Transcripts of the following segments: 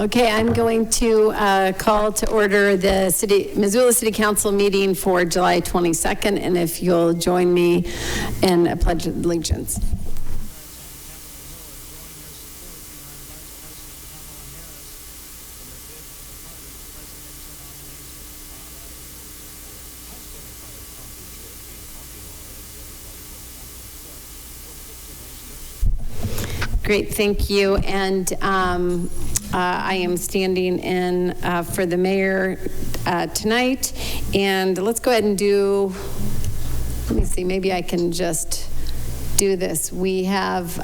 Okay, I'm going to call to order the Missoula City Council meeting for July 22nd, and if you'll join me in a pledge of allegiance. Great, thank you. And I am standing in for the mayor tonight. And let's go ahead and do, let me see, maybe I can just do this. We have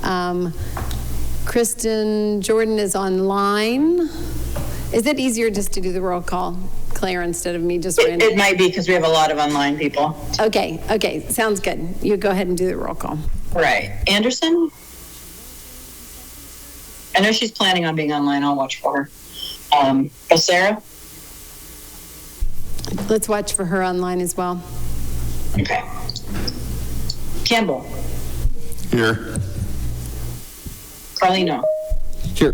Kirsten Jordan is online. Is it easier just to do the roll call, Claire, instead of me just randomly? It might be because we have a lot of online people. Okay, sounds good. You go ahead and do the roll call. Right. Anderson? I know she's planning on being online. I'll watch for her. Becerra? Let's watch for her online as well. Okay. Campbell? Here. Carlino? Here.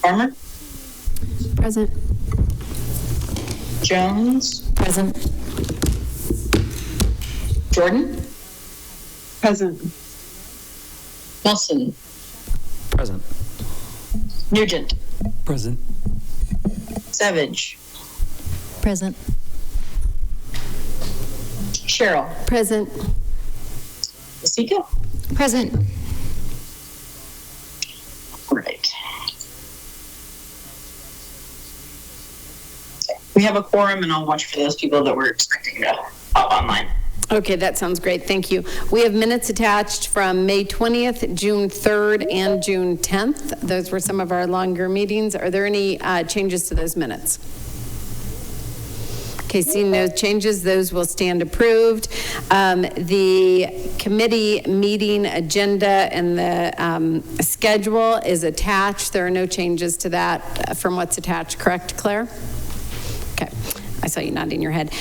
Farmer? Present. Jones? Present. Jordan? Present. Melson? Present. Nugent? Present. Savage? Present. Sherrill? Present. Vasecka? Present. Right. We have a quorum, and I'll watch for those people that we're expecting to hop online. Okay, that sounds great. Thank you. We have minutes attached from May 20th, June 3rd, and June 10th. Those were some of our longer meetings. Are there any changes to those minutes? Okay, seeing no changes, those will stand approved. The committee meeting agenda and the schedule is attached. There are no changes to that from what's attached, correct, Claire? Okay. I saw you nodding your head.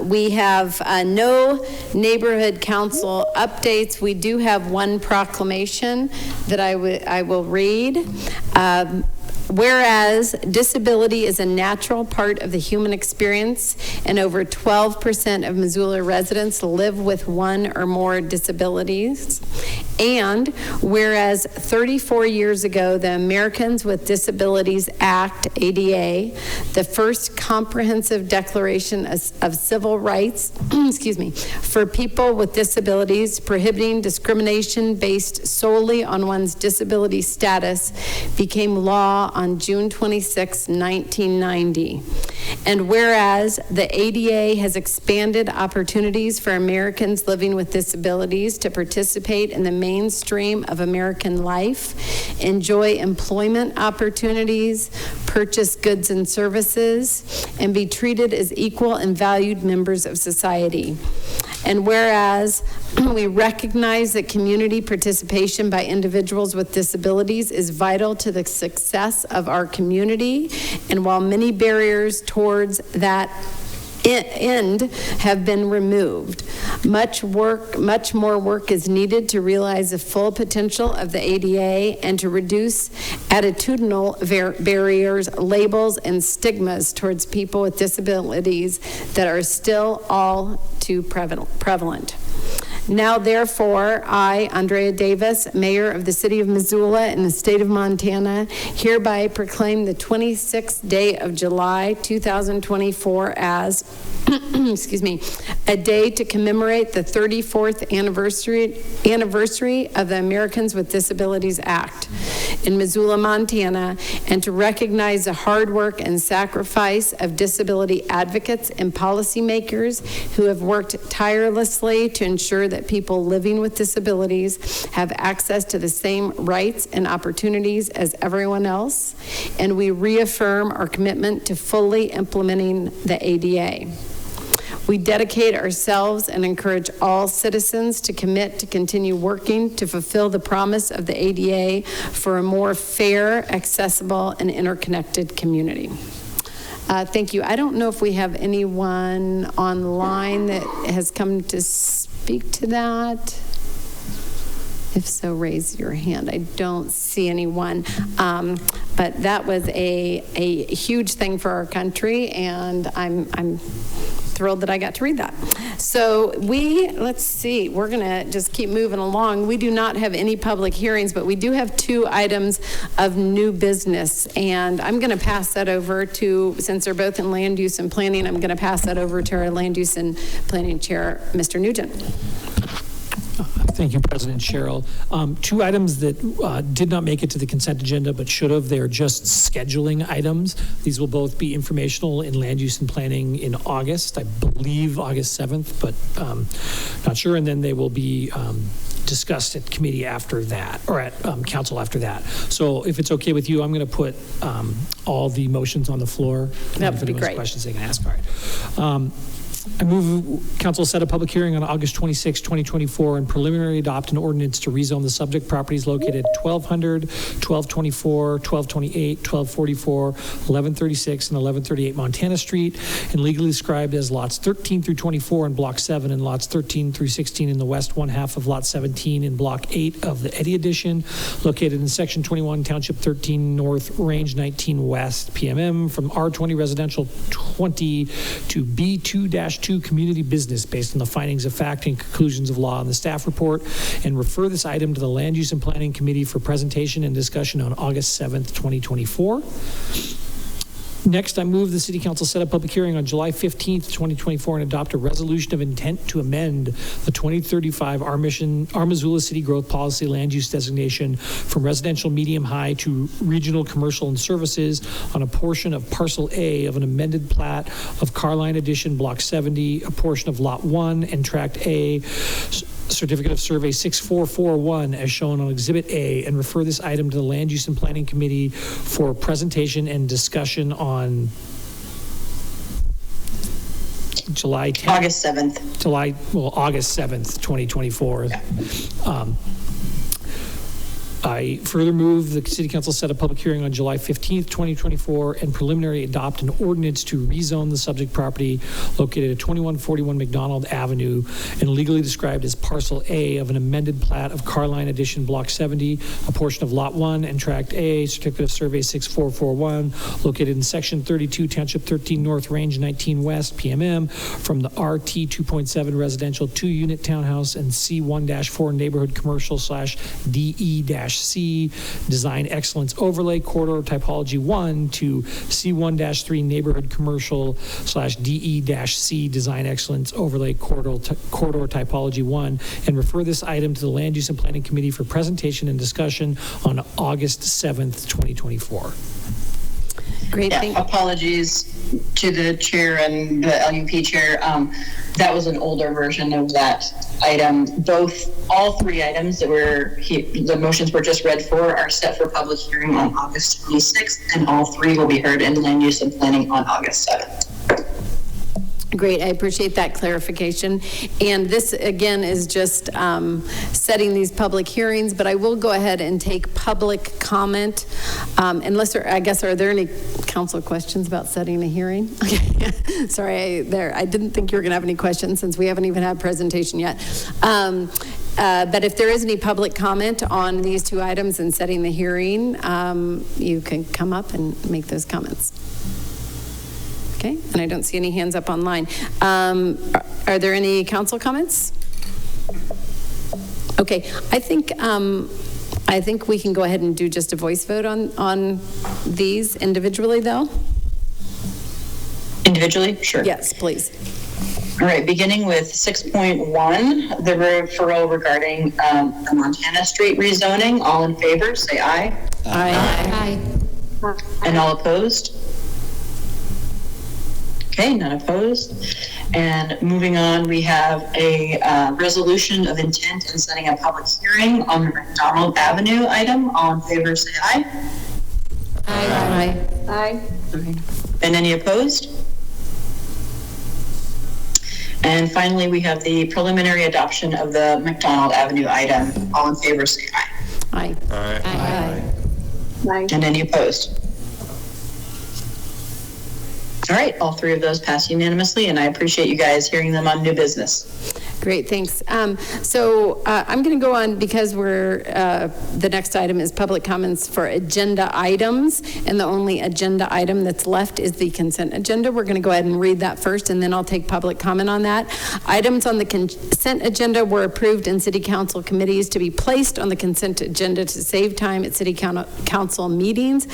We have no neighborhood council updates. We do have one proclamation that I will read. Whereas disability is a natural part of the human experience and over 12% of Missoula residents live with one or more disabilities. And whereas 34 years ago, the Americans with Disabilities Act, ADA, the first comprehensive declaration of civil rights, excuse me, for people with disabilities, prohibiting discrimination based solely on one's disability status, became law on June 26, 1990. And whereas the ADA has expanded opportunities for Americans living with disabilities to participate in the mainstream of American life, enjoy employment opportunities, purchase goods and services, and be treated as equal and valued members of society. And whereas we recognize that community participation by individuals with disabilities is vital to the success of our community, and while many barriers towards that end have been removed, much more work is needed to realize the full potential of the ADA and to reduce attitudinal barriers, labels, and stigmas towards people with disabilities that are still all too prevalent. Now, therefore, I, Andrea Davis, Mayor of the City of Missoula in the state of Montana, hereby proclaim the 26th day of July, 2024 as, excuse me, a day to commemorate the 34th anniversary of the Americans with Disabilities Act in Missoula, Montana, and to recognize the hard work and sacrifice of disability advocates and policymakers who have worked tirelessly to ensure that people living with disabilities have access to the same rights and opportunities as everyone else. And we reaffirm our commitment to fully implementing the ADA. We dedicate ourselves and encourage all citizens to commit to continue working to fulfill the promise of the ADA for a more fair, accessible, and interconnected community. Thank you. I don't know if we have anyone online that has come to speak to that. If so, raise your hand. I don't see anyone. But that was a huge thing for our country, and I'm thrilled that I got to read that. So let's see, we're going to just keep moving along. We do not have any public hearings, but we do have 2 items of new business. And I'm going to pass that over to, since they're both in land use and planning, I'm going to pass that over to our land use and planning chair, Mr. Nugent. Thank you, President Sherrill. 2 items that did not make it to the consent agenda but should have. They're just scheduling items. These will both be informational in land use and planning in August, I believe August 7th, but not sure. And then they will be discussed at committee after that, or at council after that. So if it's okay with you, I'm going to put all the motions on the floor. That would be great. Questions they can ask. All right. I move council set a public hearing on August 26, 2024 and preliminary adopt an ordinance to rezone the subject properties located at 1200, 1224, 1228, 1244, 1136, and 1138 Montana Street, and legally described as lots 13 through 24 in Block 7 and lots 13 through 16 in the west one half of Lot 17 in Block 8 of the Eddy Edition, located in Section 21, Township 13 North, Range 19 West, PMM, from R20 Residential 20 to B2-2 community business based on the findings of fact and conclusions of law in the staff report, and refer this item to the Land Use and Planning Committee for presentation and discussion on August 7th, 2024. Next, I move the City Council set a public hearing on July 15th, 2024 and adopt a resolution of intent to amend the 2035 Our Missoula City Growth Policy land use designation from residential medium-high to regional commercial and services on a portion of Parcel A of an amended plat of Carlino Edition Block 70, a portion of Lot 1 and Tract A, Certificate of Survey 6441 as shown on Exhibit A, and refer this item to the Land Use and Planning Committee for presentation and discussion on July 10th. August 7th. August 7th, 2024. Yeah. I further move the City Council set a public hearing on July 15th, 2024 and preliminary adopt an ordinance to rezone the subject property located at 2141 McDonald Avenue and legally described as Parcel A of an amended plat of Carlino Edition Block 70, a portion of Lot 1 and Tract A, Certificate of Survey 6441, located in Section 32, Township 13 North, Range 19 West, PMM, from the RT 2.7 Residential 2-Unit Townhouse and C1-4 Neighborhood Commercial / DE-C Design Excellence Overlay Corridor Typology 1 to C1-3 Neighborhood Commercial / DE-C Design Excellence Overlay Corridor Typology 1, and refer this item to the Land Use and Planning Committee for presentation and discussion on August 7th, 2024. Great. Yeah, apologies to the chair and the LUP chair. That was an older version of that item. All 3 items that the motions were just read for are set for public hearing on August 26th, and all 3 will be heard in land use and planning on August 7th. Great, I appreciate that clarification. And this, again, is just setting these public hearings, but I will go ahead and take public comment. Are there any council questions about setting a hearing? Okay, sorry, I didn't think you were gonna have any questions since we haven't even had a presentation yet. But if there is any public comment on these 2 items and setting the hearing, you can come up and make those comments. Okay, and I don't see any hands up online. Are there any council comments? Okay, I think we can go ahead and do just a voice vote on these individually, though. Individually? Sure. Yes, please. All right, beginning with 6.1, the referral regarding the Montana Street rezoning. All in favor, say aye. Aye. Aye. And all opposed? Okay, none opposed. And moving on, we have a resolution of intent and setting a public hearing on the McDonald Avenue item. All in favor, say aye. Aye. Aye. And any opposed? And finally, we have the preliminary adoption of the McDonald Avenue item. All in favor, say aye. Aye. Aye. Aye. Aye. And any opposed? All right, all 3 of those pass unanimously, and I appreciate you guys hearing them on new business. Great, thanks. So I'm going to go on because the next item is public comments for agenda items, and the only agenda item that's left is the consent agenda. We're going to go ahead and read that first, and then I'll take public comment on that. Items on the consent agenda were approved in city council committees to be placed on the consent agenda to save time at city council meetings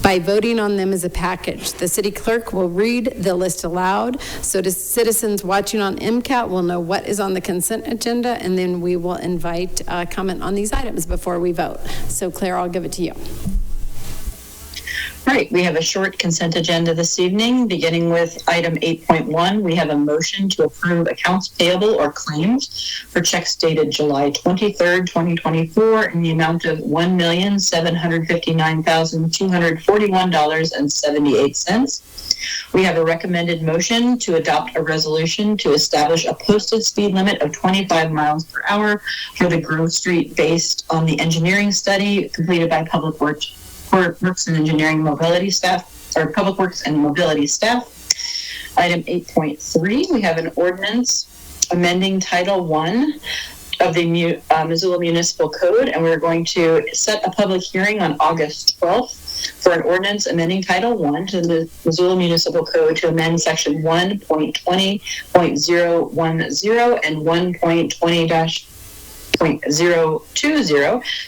by voting on them as a package. The city clerk will read the list aloud, so citizens watching on MCAT will know what is on the consent agenda, and then we will invite comment on these items before we vote. So Claire, I'll give it to you. All right, we have a short consent agenda this evening, beginning with item 8.1. We have a motion to approve accounts payable or claims for checks dated July 23rd, 2024 in the amount of $1,759,241.78. We have a recommended motion to adopt a resolution to establish a posted speed limit of 25 miles per hour for the Grove Street based on the engineering study completed by Public Works and Engineering Mobility staff, or Public Works and Mobility staff. Item 8.3, we have an ordinance amending Title I of the Missoula Municipal Code, and we're going to set a public hearing on August 12th for an ordinance amending Title I to the Missoula Municipal Code to amend Section 1.20.010 and 1.20-.020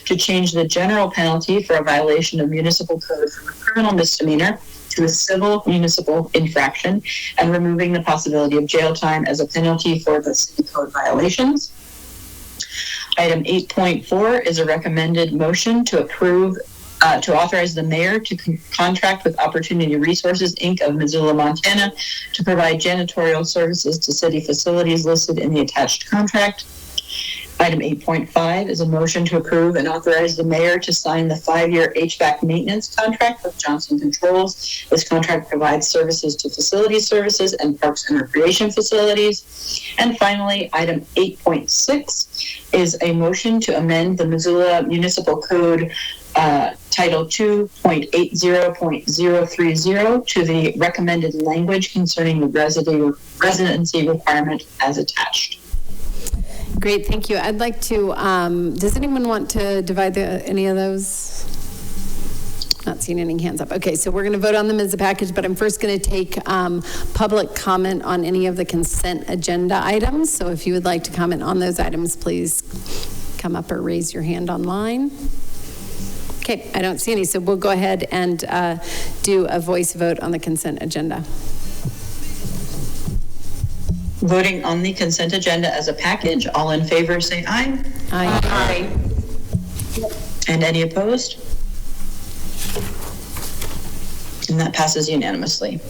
to change the general penalty for a violation of municipal code from a criminal misdemeanor to a civil municipal infraction, and removing the possibility of jail time as a penalty for the city code violations. Item 8.4 is a recommended motion to approve to authorize the mayor to contract with Opportunity Resources, Inc. of Missoula, Montana, to provide janitorial services to city facilities listed in the attached contract. Item 8.5 is a motion to approve and authorize the mayor to sign the 5-year HVAC maintenance contract with Johnson Controls. This contract provides services to facility services and parks and recreation facilities. And finally, item 8.6 is a motion to amend the Missoula Municipal Code Title 2.80.030 to the recommended language concerning the residency requirement as attached. Great, thank you. I'd like to, does anyone want to divide any of those? Not seeing any hands up. Okay, so we're going to vote on them as a package, but I'm first going to take public comment on any of the consent agenda items. So if you would like to comment on those items, please come up or raise your hand online. Okay, I don't see any, so we'll go ahead and do a voice vote on the consent agenda. Voting on the consent agenda as a package, all in favor say aye. Aye. Aye. And any opposed? And that passes unanimously.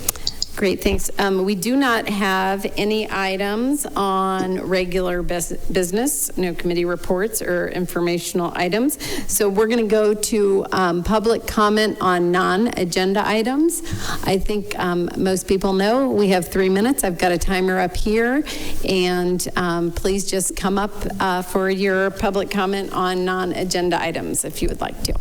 Great, thanks. We do not have any items on regular business, no committee reports or informational items. So we're going to go to public comment on non-agenda items. I think most people know we have 3 minutes. I've got a timer up here, and please just come up for your public comment on non-agenda items if you would like to.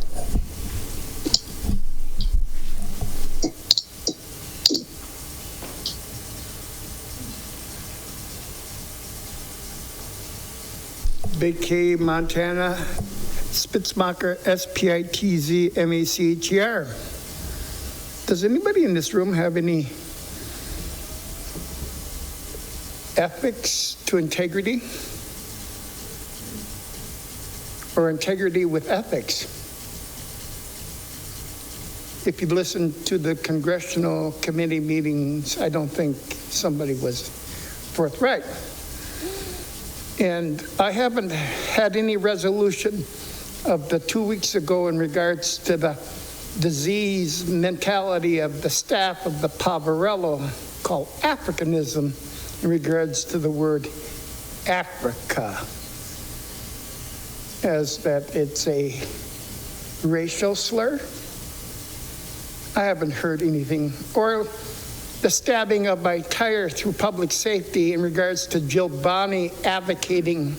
Big K, Montana, Spitzmacher, SPITZ, MACHR. Does anybody in this room have any ethics to integrity? Or integrity with ethics? If you listen to the congressional committee meetings, I don't think somebody was forthright. And I haven't had any resolution of the 2 weeks ago in regards to the disease mentality of the staff of the Poverello called Africanism in regards to the word Africa, as that it's a racial slur. I haven't heard anything. Or the stabbing of my tire through public safety in regards to Jill Bonney advocating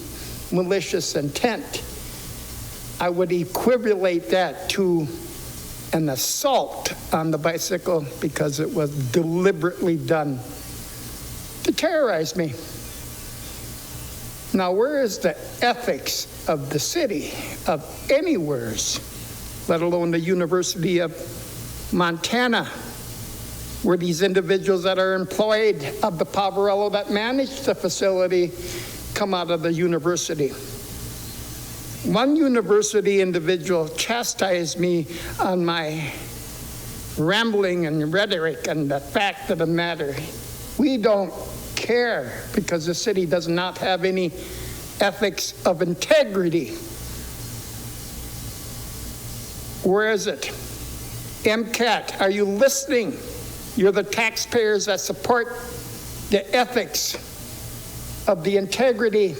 malicious intent. I would equivalent that to an assault on the bicycle because it was deliberately done to terrorize me. Now, where is the ethics of the city, of anywheres, let alone the University of Montana, where these individuals that are employed of the Poverello that manage the facility come out of the university? One university individual chastised me on my rambling and rhetoric, and the fact of the matter, we don't care because the city does not have any ethics of integrity. Where is it? MCAT, are you listening? You're the taxpayers that support the ethics of the integrity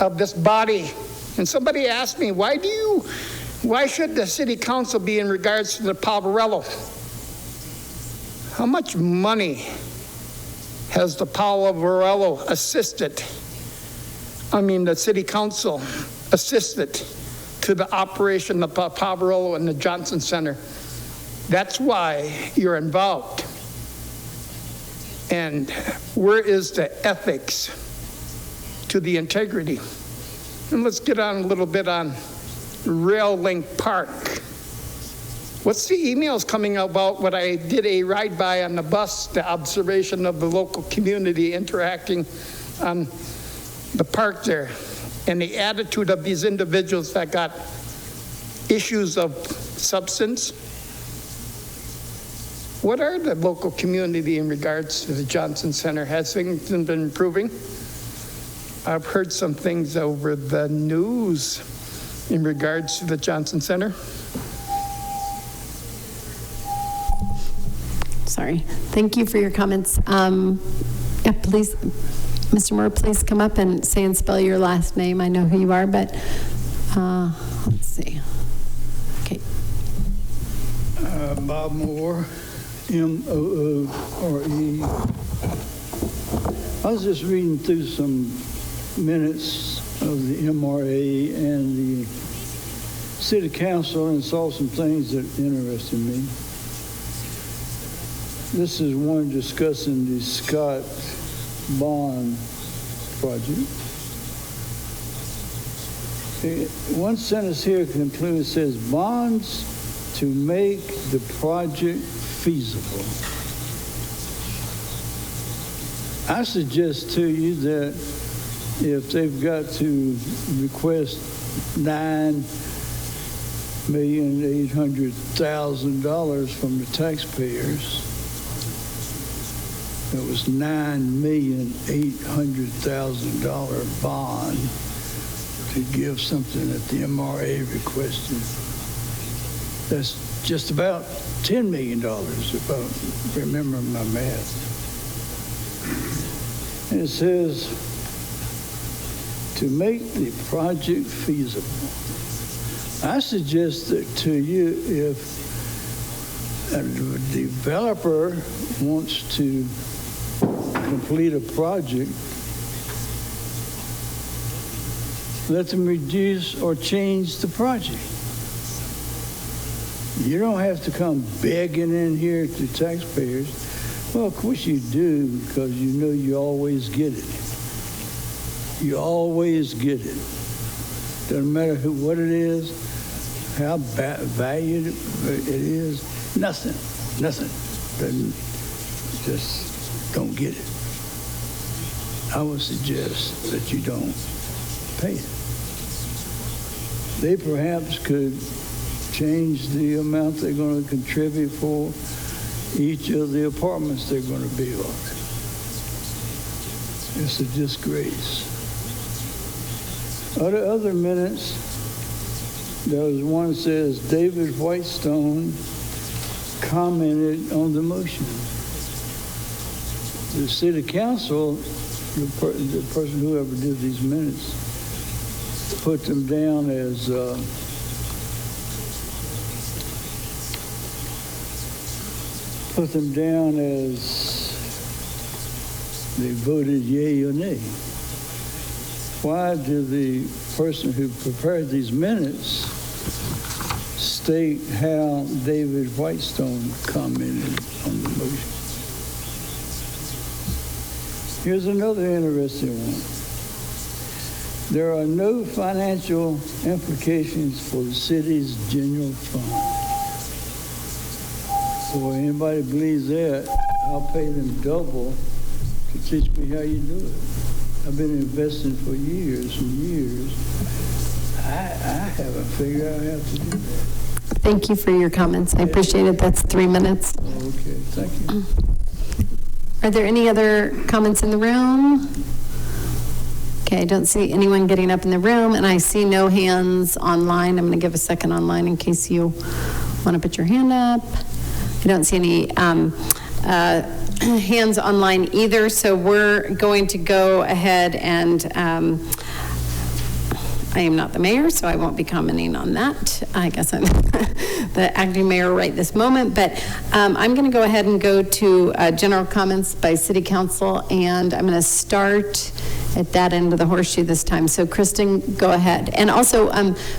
of this body. And somebody asked me, why should the city council be in regards to the Poverello? How much money has the Poverello assisted? The city council assisted to the operation of the Poverello and the Johnson Center. That's why you're involved. And where is the ethics to the integrity? And let's get on a little bit on Rail Link Park. What's the emails coming about what I did a ride by on the bus, the observation of the local community interacting on the park there, and the attitude of these individuals that got issues of substance? What are the local community in regards to the Johnson Center? Has things been improving? I've heard some things over the news in regards to the Johnson Center. Sorry. Thank you for your comments. Yeah, please, Mr. Moore, please come up and say and spell your last name. I know who you are, but let's see. Okay. Bob Moore, M-O-O-R-E. I was just reading through some minutes of the MRA and the city council and saw some things that interested me. This is one discussing the Scott Bond project. One sentence here concludes, says, bonds to make the project feasible. I suggest to you that if they've got to request $9,800,000 from the taxpayers, it was $9,800,000 bond to give something that the MRA requested. That's just about $10 million, if I remember my math. And it says, to make the project feasible. I suggest that to you, if a developer wants to complete a project, let them reduce or change the project. You don't have to come begging in here to taxpayers. Well, of course you do, because you know you always get it. You always get it. Doesn't matter what it is, how valued it is, nothing. Just don't get it. I would suggest that you don't pay it. They perhaps could change the amount they're going to contribute for each of the apartments they're going to build. It's a disgrace. Other minutes, there was one that says David Whitestone commented on the motion. The city council, the person whoever did these minutes, put them down as they voted yea or nay. Why did the person who prepared these minutes state how David Whitestone commented on the motion? Here's another interesting one. There are no financial implications for the city's general fund. So if anybody believes that, I'll pay them double to teach me how you do it. I've been investing for years and years. I haven't figured out how to do that. Thank you for your comments. I appreciate it. That's 3 minutes. Okay, thank you. Are there any other comments in the room? Okay, I don't see anyone getting up in the room, and I see no hands online. I'm going to give a second online in case you want to put your hand up. I don't see any hands online either, so we're going to go ahead and I am not the mayor, so I won't be commenting on that. I guess I'm the acting mayor right this moment, but I'm going to go ahead and go to general comments by city council, and I'm going to start at that end of the horseshoe this time. So Kirsten, go ahead. And also,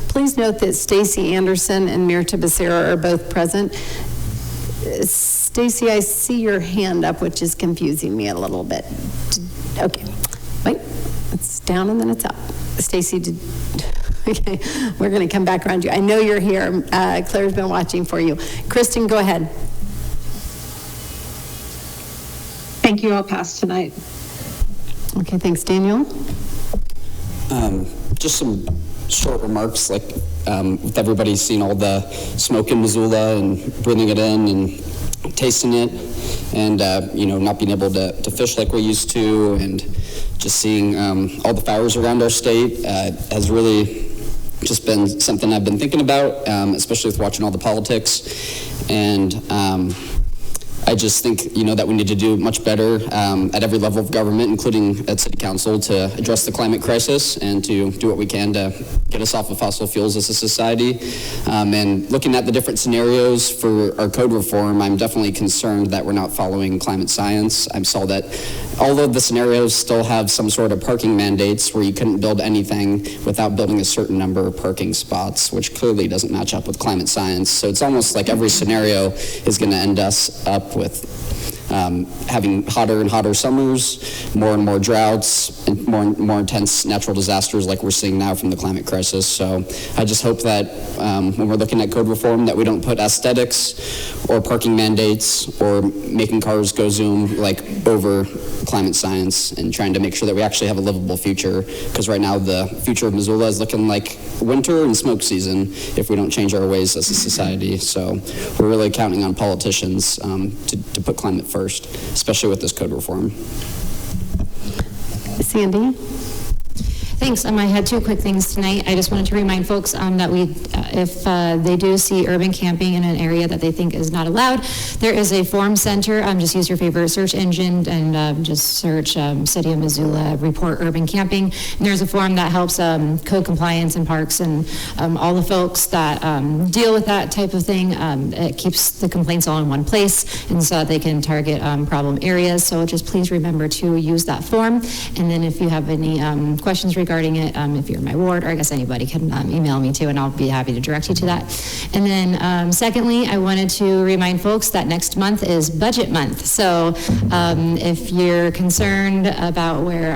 please note that Stacie Anderson and Mirtha Becerra are both present. Stacie, I see your hand up, which is confusing me a little bit. Okay, wait, it's down and then it's up. Stacie, okay, we're going to come back around you. I know you're here. Claire's been watching for you. Kirsten, go ahead. Thank you. I'll pass tonight. Okay, thanks. Daniel? Just some short remarks, like with everybody seeing all the smoke in Missoula and breathing it in and tasting it, and not being able to fish like we used to, and just seeing all the fires around our state has really just been something I've been thinking about, especially with watching all the politics. And I just think, that we need to do much better at every level of government, including at city council, to address the climate crisis and to do what we can to get us off of fossil fuels as a society. And looking at the different scenarios for our code reform, I'm definitely concerned that we're not following climate science. I saw that all of the scenarios still have some sort of parking mandates where you couldn't build anything without building a certain number of parking spots, which clearly doesn't match up with climate science. So it's almost like every scenario is going to end us up with having hotter and hotter summers, more and more droughts, and more intense natural disasters like we're seeing now from the climate crisis. So I just hope that when we're looking at code reform, that we don't put aesthetics or parking mandates or making cars go zoom over climate science, and trying to make sure that we actually have a livable future, because right now the future of Missoula is looking like winter and smoke season if we don't change our ways as a society. So we're really counting on politicians to put climate first, especially with this code reform. Sandy? Thanks. I had two quick things tonight. I just wanted to remind folks that if they do see urban camping in an area that they think is not allowed, there is a form center. Just use your favorite search engine and just search City of Missoula, report urban camping. And there's a form that helps code compliance and parks and all the folks that deal with that type of thing. It keeps the complaints all in one place, and so that they can target problem areas. So just please remember to use that form. And then if you have any questions regarding it, if you're in my ward, or I guess anybody can email me too, and I'll be happy to direct you to that. And then secondly, I wanted to remind folks that next month is budget month. So if you're concerned about where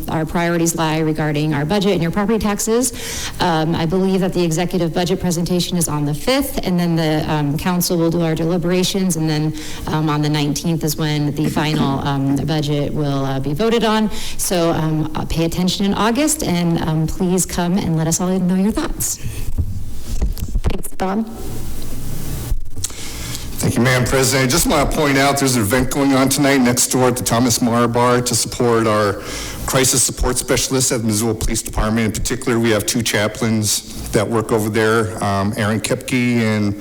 our priorities lie regarding our budget and your property taxes, I believe that the executive budget presentation is on the 5th, and then the council will do our deliberations, and then on the 19th is when the final budget will be voted on. So pay attention in August, and please come and let us all know your thoughts. Thanks, Bob. Thank you, Madam President. I just want to point out there's an event going on tonight next door at the Thomas Maher Bar to support our crisis support specialists at the Missoula Police Department. In particular, we have two chaplains that work over there, Aaron Kepke and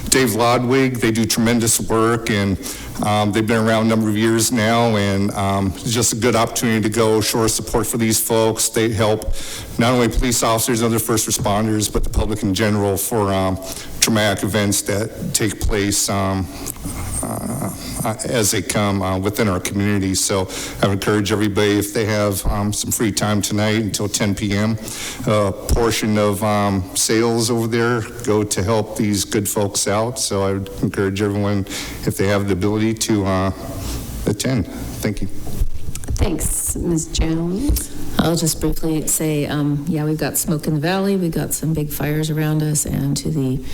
Dave Lodwig. They do tremendous work, and they've been around a number of years now, and it's just a good opportunity to go show our support for these folks. They help not only police officers and other first responders, but the public in general for traumatic events that take place as they come within our community. So I would encourage everybody, if they have some free time tonight until 10 p.m., a portion of sales over there go to help these good folks out. So I would encourage everyone, if they have the ability, to attend. Thank you. Thanks, Ms. Jones. I'll just briefly say, yeah, we've got smoke in the valley, we've got some big fires around us, and to the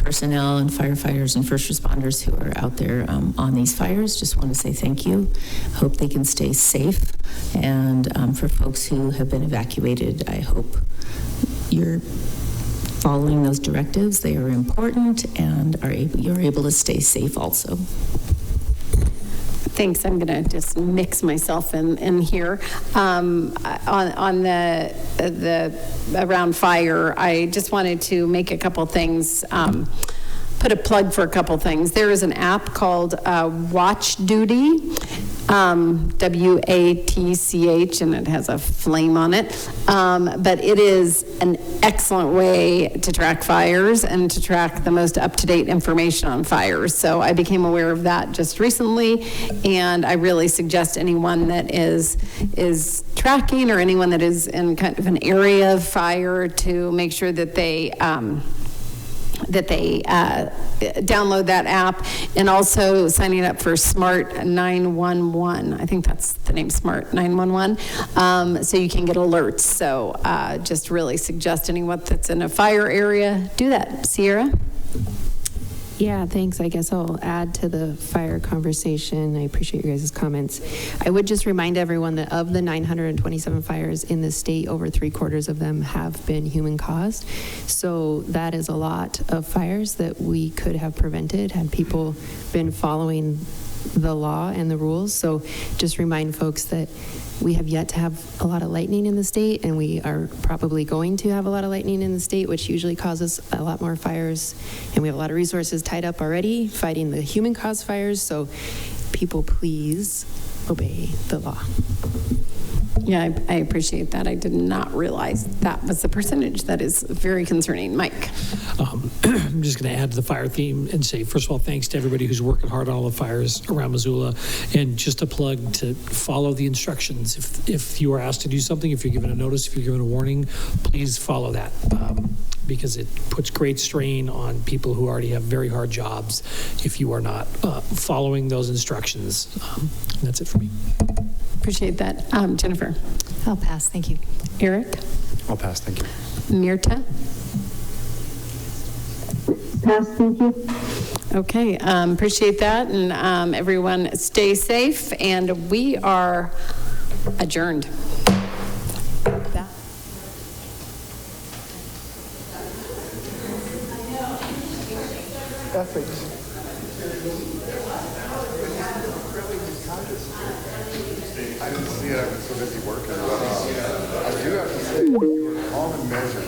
personnel and firefighters and first responders who are out there on these fires, just want to say thank you. Hope they can stay safe, and for folks who have been evacuated, I hope you're following those directives. They are important, and you're able to stay safe also. Thanks. I'm going to just mix myself in here. On the around fire, I just wanted to make a couple things, put a plug for a couple things. There is an app called Watch Duty, WATCH, and it has a flame on it. But it is an excellent way to track fires and to track the most up-to-date information on fires. So I became aware of that just recently, and I really suggest anyone that is tracking or anyone that is in kind of an area of fire to make sure that they download that app, and also signing up for Smart 911. I think that's the name, Smart 911, so you can get alerts. So just really suggest anyone that's in a fire area, do that. Sierra? Yeah, thanks. I guess I'll add to the fire conversation. I appreciate your guys' comments. I would just remind everyone that of the 927 fires in the state, over 3/4 of them have been human caused. So that is a lot of fires that we could have prevented had people been following the law and the rules. So just remind folks that we have yet to have a lot of lightning in the state, and we are probably going to have a lot of lightning in the state, which usually causes a lot more fires. And we have a lot of resources tied up already fighting the human-caused fires. So people, please obey the law. Yeah, I appreciate that. I did not realize that was the percentage. That is very concerning. Mike? I'm just going to add to the fire theme and say, first of all, thanks to everybody who's working hard on all the fires around Missoula. And just a plug to follow the instructions. If you are asked to do something, if you're given a notice, if you're given a warning, please follow that. Because it puts great strain on people who already have very hard jobs if you are not following those instructions. That's it for me. Appreciate that. Jennifer? I'll pass, thank you. Eric? I'll pass, thank you. Mirtha? Pass, thank you. Okay, appreciate that, and everyone stay safe, and we are adjourned. Ethics. I didn't see it. I've been so busy working. I do have to say, you were calm and measured.